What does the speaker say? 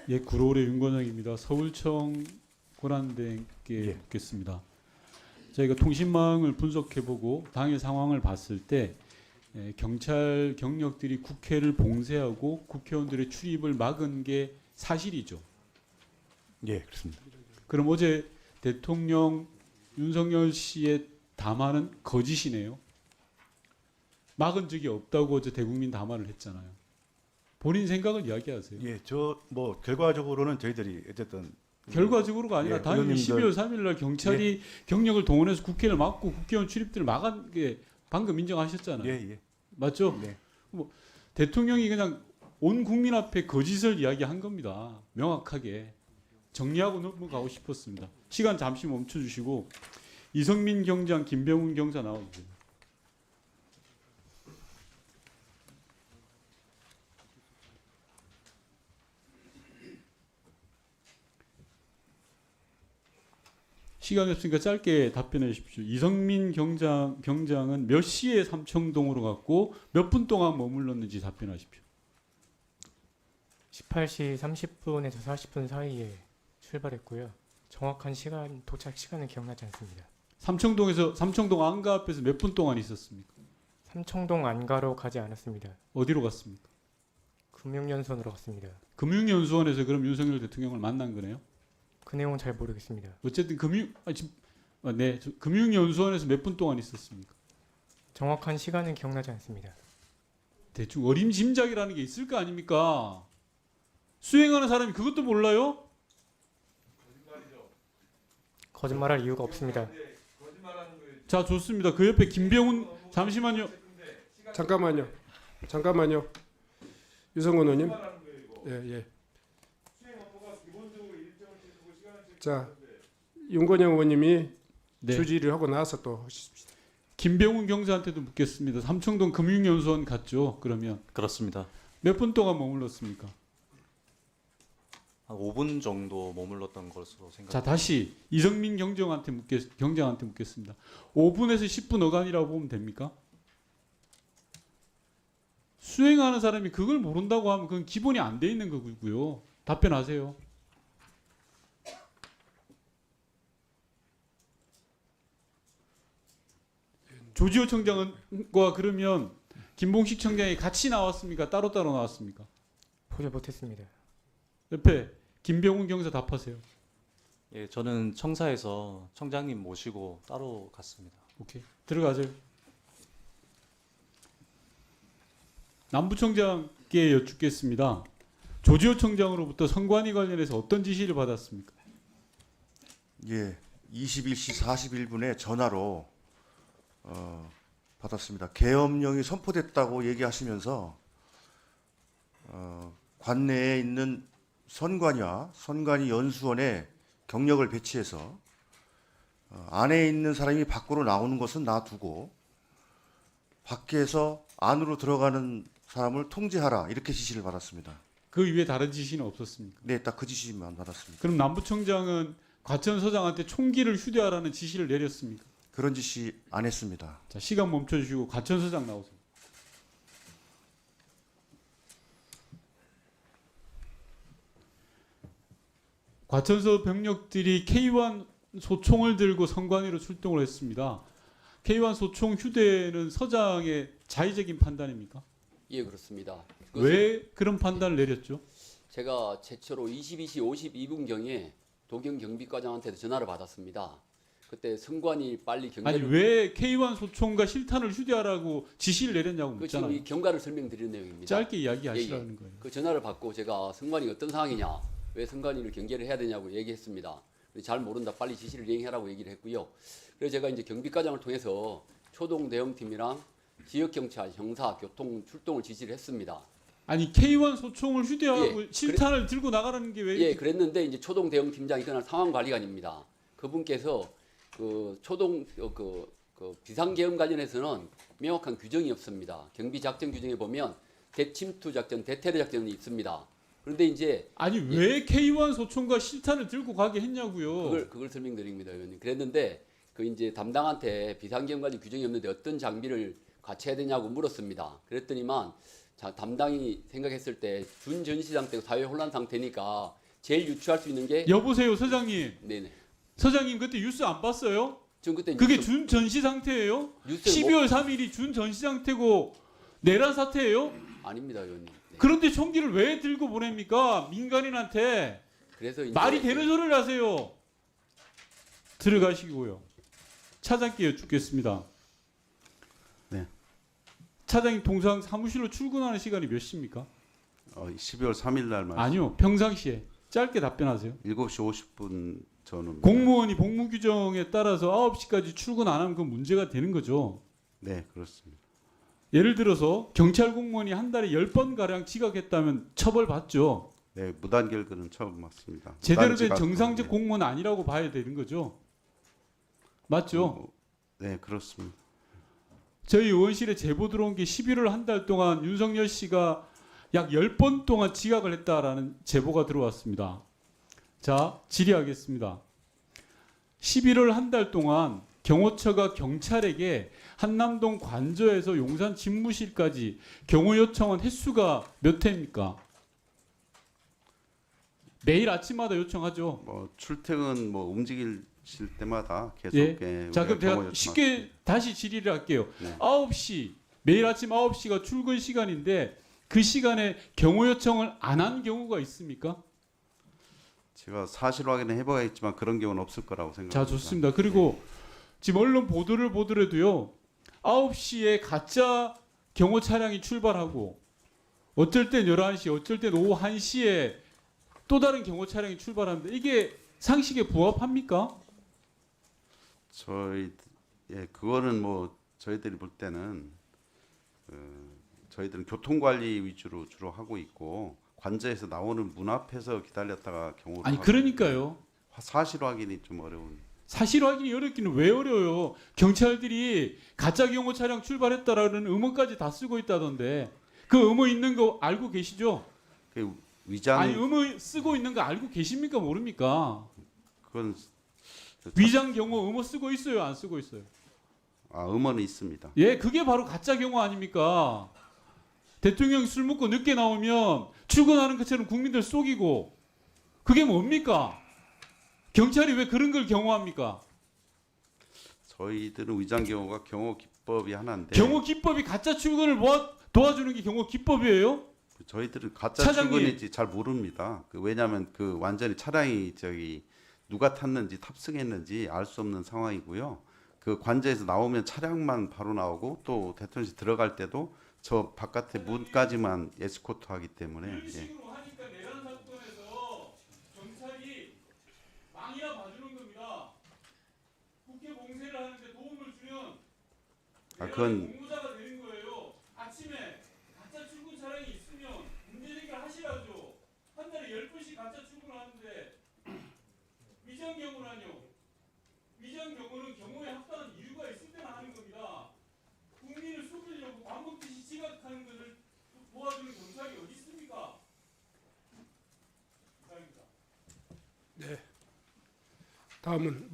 예, 구로울의 윤건영입니다. 서울청 권한대행께 예. 묻겠습니다. 저희가 통신망을 분석해보고 당일 상황을 봤을 때 경찰 경력들이 국회를 봉쇄하고 국회의원들의 출입을 막은 게 사실이죠. 예, 그렇습니다. 그럼 어제 대통령 윤석열 씨의 담화는 거짓이네요. 막은 적이 없다고 어제 대국민 담화를 했잖아요. 본인 생각을 이야기하세요. 예, 저 뭐 결과적으로는 저희들이 어쨌든 결과적으로가 아니라 예, 당연히 의원님들- 12월 3일 날 경찰이 경력을 동원해서 국회를 막고 국회의원 출입들을 막은 게 방금 인정하셨잖아요. 예, 예. 맞죠? 네. 대통령이 그냥 온 국민 앞에 거짓을 이야기한 겁니다. 명확하게. 정리하고 넘어가고 싶었습니다. 시간 잠시 멈춰주시고 이성민 경장, 김병훈 경사 나와주세요. 시간이 없으니까 짧게 답변해 주십시오. 이성민 경장은 몇 시에 삼청동으로 갔고 몇 분 동안 머물렀는지 답변하십시오. 18시 30분에서 40분 사이에 출발했고요. 정확한 시간, 도착 시간은 기억나지 않습니다. 삼청동 안가 앞에서 몇 분 동안 있었습니까? 삼청동 안가로 가지 않았습니다. 어디로 갔습니까? 금융연수원으로 갔습니다. 금융연수원에서 그럼 윤석열 대통령을 만난 거네요. 그 내용은 잘 모르겠습니다. 어쨌든 금융연수원에서 몇 분 동안 있었습니까? 정확한 시간은 기억나지 않습니다. 대충 어림짐작이라는 게 있을 거 아닙니까? 수행하는 사람이 그것도 몰라요? 거짓말할 이유가 없습니다. 자, 좋습니다. 그 옆에 김병훈 잠시만요. 잠깐만요. 유성근 의원님. 예. 자, 윤건영 의원님이 네. 주지를 하고 나서 또 하십시다. 김병훈 경사한테도 묻겠습니다. 삼청동 금융연수원 갔죠? 그러면 그렇습니다. 몇 분 동안 머물렀습니까? 한 5분 정도 머물렀던 것으로 생각합니다. 자, 다시 이성민 경장한테 묻겠습니다. 5분에서 10분 어간이라고 보면 됩니까? 수행하는 사람이 그걸 모른다고 하면 그건 기본이 안 돼 있는 거고요. 답변하세요. 조지호 청장과 그러면 김봉식 청장이 같이 나왔습니까? 따로따로 나왔습니까? 보지 못했습니다. 옆에 김병훈 경사 답하세요. 예, 저는 청사에서 청장님 모시고 따로 갔습니다. 오케이. 들어가세요. 남부청장께 여쭙겠습니다. 조지호 청장으로부터 선관위 관련해서 어떤 지시를 받았습니까? 예, 21시 41분에 전화로 받았습니다. 계엄령이 선포됐다고 얘기하시면서 관내에 있는 선관위와 선관위 연수원에 경력을 배치해서 안에 있는 사람이 밖으로 나오는 것은 놔두고 밖에서 안으로 들어가는 사람을 통제하라 이렇게 지시를 받았습니다. 그 이외에 다른 지시는 없었습니까? 네, 딱 그 지시만 받았습니다. 그럼 남부청장은 과천서장한테 총기를 휴대하라는 지시를 내렸습니까? 그런 지시 안 했습니다. 자, 시간 멈춰주시고 과천서장 나오세요. 과천서 병력들이 K1 소총을 들고 선관위로 출동을 했습니다. K1 소총 휴대는 서장의 자의적인 판단입니까? 예, 그렇습니다. 왜 그런 판단을 내렸죠? 제가 최초로 22시 52분경에 도경 경비과장한테도 전화를 받았습니다. 그때 선관위 빨리 아니 경계를 왜 K1 소총과 실탄을 휴대하라고 지시를 내렸냐고 그 지금 묻잖아요. 이 경과를 설명드리는 내용입니다. 짧게 이야기하시라는 거예요. 그 전화를 받고 제가 선관위 어떤 상황이냐, 왜 선관위를 경계를 해야 되냐고 얘기했습니다. 잘 모른다, 빨리 지시를 이행하라고 얘기를 했고요. 그래서 제가 이제 경비과장을 통해서 초동 대응팀이랑 지역경찰, 형사, 교통 출동을 지시를 했습니다. 아니 K1 소총을 휴대하고 예, 실탄을 들고 나가라는 게 왜? 예, 그랬는데 이제 초동 대응팀장이 그날 상황관리관입니다. 그분께서 그 초동 그 비상계엄 관련해서는 명확한 규정이 없습니다. 경비작전 규정에 보면 대침투 작전, 대테러 작전이 있습니다. 그런데 이제 아니 왜 K1 소총과 실탄을 들고 가게 했냐고요. 그걸 설명드립니다, 의원님. 그랬는데 그 이제 담당한테 비상계엄 관련 규정이 없는데 어떤 장비를 갖춰야 되냐고 물었습니다. 그랬더니만 자, 담당이 생각했을 때 준전시 상태고 사회 혼란 상태니까 제일 유추할 수 있는 게 여보세요, 서장님. 네네. 서장님 그때 뉴스 안 봤어요? 지금 그때 그게 뉴스- 준전시 상태예요? 뉴스를 12월 3일이 준전시 상태고 내란 사태예요? 아닙니다, 의원님. 네. 그런데 총기를 왜 들고 보냅니까? 민간인한테 그래서 이제 말이 되는 소리를 하세요. 들어가시고요. 차장께 여쭙겠습니다. 네. 차장님 통상 사무실로 출근하는 시간이 몇 시입니까? 12월 3일 날 말씀. 아니요. 평상시에 짧게 답변하세요. 7시 50분 전후입니다. 공무원이 복무 규정에 따라서 9시까지 출근 안 하면 그 문제가 되는 거죠. 네, 그렇습니다. 예를 들어서 경찰 공무원이 한 달에 10번 가량 지각했다면 처벌받죠. 네, 무단 결근은 처음 맞습니다. 제대로 무단 된 지각 정상적 네. 공무원 아니라고 봐야 되는 거죠. 맞죠? 네, 그렇습니다. 저희 의원실에 제보 들어온 게 11월 한 달 동안 윤석열 씨가 약 10번 동안 지각을 했다라는 제보가 들어왔습니다. 자, 질의하겠습니다. 11월 한 달 동안 경호처가 경찰에게 한남동 관저에서 용산 집무실까지 경호 요청한 횟수가 몇 회입니까? 매일 아침마다 요청하죠. 뭐 출퇴근 뭐 움직일 때마다 계속 예. 예, 자, 그럼 우리가 제가 경호 쉽게 다시 질의를 할게요. 네. 9시, 매일 아침 9시가 출근 시간인데 그 시간에 경호 요청을 안 한 경우가 있습니까? 제가 사실 확인을 해봐야겠지만 그런 경우는 없을 거라고 생각합니다. 자, 좋습니다. 그리고 지금 언론 보도를 보더라도요. 9시에 가짜 경호 차량이 출발하고 어쩔 땐 11시, 어쩔 땐 오후 1시에 또 다른 경호 차량이 출발합니다. 이게 상식에 부합합니까? 그거는 뭐 저희들이 볼 때는 저희들은 교통 관리 위주로 주로 하고 있고 관저에서 나오는 문 앞에서 기다렸다가 경호를 아니 하고 그러니까요. 사실 확인이 좀 어려운. 사실 확인이 어렵기는 왜 어려워요? 경찰들이 가짜 경호 차량 출발했다라는 음원까지 다 쓰고 있다던데 그 음원 있는 거 알고 계시죠? 그 위장 아니 음원 쓰고 있는 거 알고 계십니까 모릅니까? 그건 위장 경호 음원 쓰고 있어요 안 쓰고 있어요? 음원은 있습니다. 예, 그게 바로 가짜 경호 아닙니까? 대통령이 술 먹고 늦게 나오면 출근하는 것처럼 국민들 속이고 그게 뭡니까? 경찰이 왜 그런 걸 경호합니까? 저희들은 위장 경호가 경호 기법이 하나인데 경호 기법이 가짜 출근을 도와주는 게 경호 기법이에요? 저희들은 가짜 차장님. 출근인지 잘 모릅니다. 왜냐하면 그 완전히 차량이 누가 탔는지 탑승했는지 알 수 없는 상황이고요. 그 관저에서 나오면 차량만 바로 나오고 또 대통령실 들어갈 때도 저 바깥에 문까지만 에스코트 하기 때문에 이런 예. 식으로 하니까 내란 사건에서 경찰이 망이나 봐주는 겁니다. 국회 공세를 하는데 도움을 주면 그건 공모자가 되는 거예요. 아침에 가짜 출근 차량이 있으면 문제 제기를 하시라죠. 한 달에 10번씩 가짜 출근하는데 위장 경호라뇨. 위장 경호는 경호에 합당한 이유가 있을 때나 하는 겁니다. 국민을 속이려고 방법듯이 지각하는 것을 도와주는 경찰이 어디 있습니까? 이상입니다. 다음은